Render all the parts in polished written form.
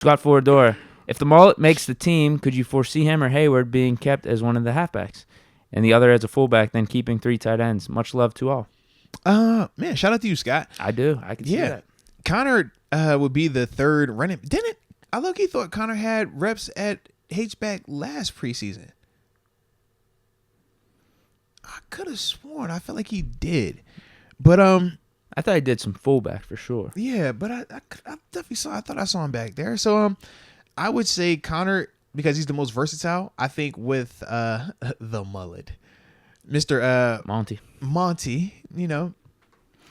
Scott Forador. If the mullet makes the team, could you foresee him or Hayward being kept as one of the halfbacks, and the other as a fullback, then keeping 3 tight ends? Much love to all. Man, shout out to you, Scott. I do. I can see that. Connor would be the third running. Didn't I low-key thought Connor had reps at H-back last preseason? I could have sworn. I felt like he did. But I thought he did some fullback for sure. yeah, but I definitely saw. I thought I saw him back there. So I would say Connor, because he's the most versatile. I think with the mullet, Mr. Monty, you know,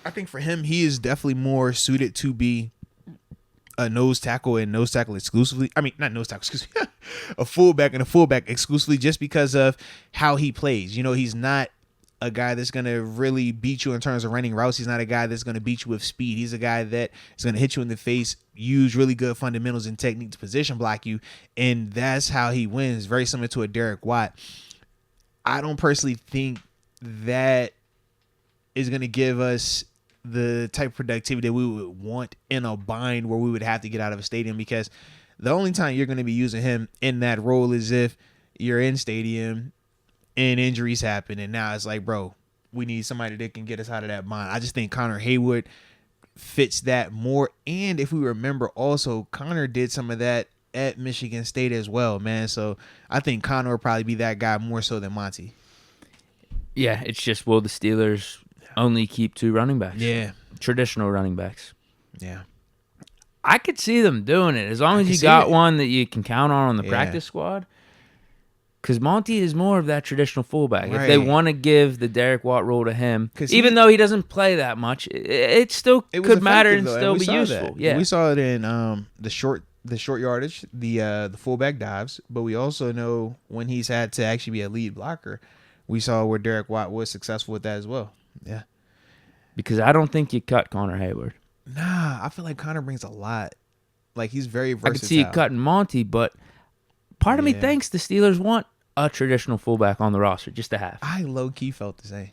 I think for him, he is definitely more suited to be a nose tackle and nose tackle exclusively. I mean, not nose tackle, excuse me, a fullback and a fullback exclusively, just because of how he plays. You know, he's not a guy that's going to really beat you in terms of running routes. He's not a guy that's going to beat you with speed. He's a guy that is going to hit you in the face, use really good fundamentals and technique to position block you, and that's how he wins. Very similar to a Derek Watt. I don't personally think that is going to give us the type of productivity that we would want in a bind where we would have to get out of a stadium, because the only time you're going to be using him in that role is if you're in stadium and injuries happen, and now it's like, bro, we need somebody that can get us out of that bind. I just think Connor Hayward fits that more. And if we remember also, Connor did some of that at Michigan State as well, man. So I think Connor will probably be that guy more so than Monty. Yeah, it's just, will the Steelers only keep 2 running backs? Yeah. Traditional running backs. Yeah. I could see them doing it as long as you got one that you can count on the practice squad. Because Monty is more of that traditional fullback. Right. If they want to give the Derek Watt role to him, even though he doesn't play that much, it still could matter and still be useful. Yeah, we saw it in the short yardage, the fullback dives, but we also know when he's had to actually be a lead blocker, we saw where Derek Watt was successful with that as well. Yeah, because I don't think you cut Connor Hayward. Nah, I feel like Connor brings a lot. Like, he's very versatile. I could see you cutting Monty, but part of me thinks the Steelers want a traditional fullback on the roster just to have. I low-key felt the same.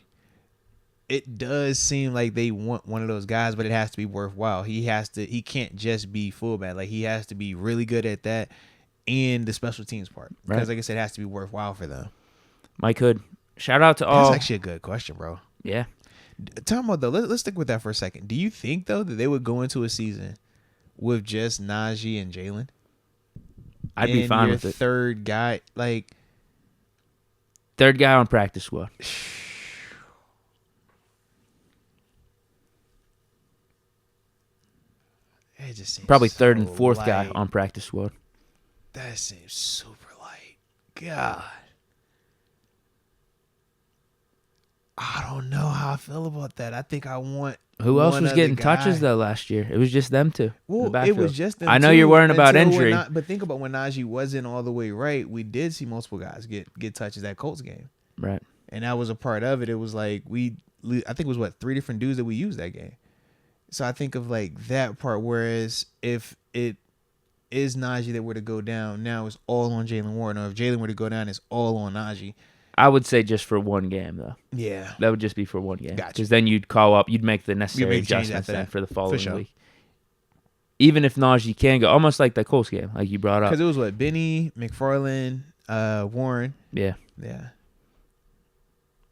It does seem like they want one of those guys, but it has to be worthwhile. He can't just be fullback. Like, he has to be really good at that and the special teams part. Because, like I said, it has to be worthwhile for them. Mike Hood, shout out to all. That's actually a good question, bro. Yeah. Tell me, though, let's stick with that for a second. Do you think, though, that they would go into a season with just Najee and Jalen? I'd be fine with it. Third guy, like... Third guy on practice squad. It just seems probably so third and fourth light. guy on practice squad. That seems super light. God. I don't know how I feel about that. I think I want... Who else was getting touches, though, last year? It was just them two. Well, it was just them I know you're worrying about injury. But think about when Najee wasn't all the way right. We did see multiple guys get touches that Colts game. Right. And that was a part of it. It was like I think it was 3 different dudes that we used that game. So I think of like that part. Whereas if it is Najee that were to go down, now it's all on Jalen Warren. Or if Jalen were to go down, it's all on Najee. I would say just for one game, though. Yeah. That would just be for one game. Gotcha. Because then you'd make the necessary adjustments then for the following week. Even if Najee can go, almost like the Colts game, like you brought up. Because it was Benny, McFarland, Warren. Yeah. Yeah.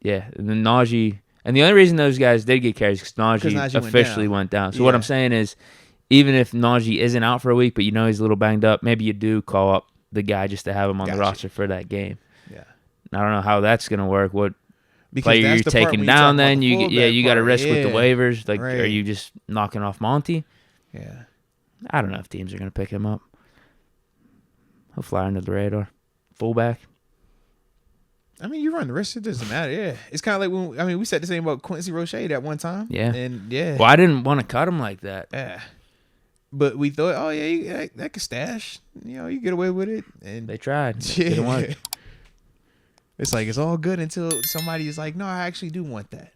Yeah. And then Najee. And the only reason those guys did get carries is because Najee officially went down. So what I'm saying is, even if Najee isn't out for a week, but you know he's a little banged up, maybe you do call up the guy just to have him on the roster for that game. Yeah. I don't know how that's gonna work. What player you're taking down? Then you got to risk with the waivers. Like, are you just knocking off Monty? Yeah. I don't know if teams are gonna pick him up. He'll fly under the radar. Fullback. I mean, you run the risk. It doesn't matter. Yeah, it's kind of like when we said the same about Quincy Roche at one time. Yeah. And yeah. Well, I didn't want to cut him like that. Yeah. But we thought, oh yeah, that could stash. You know, you get away with it. And they tried. It didn't work. It's like, it's all good until somebody is like, no, I actually do want that.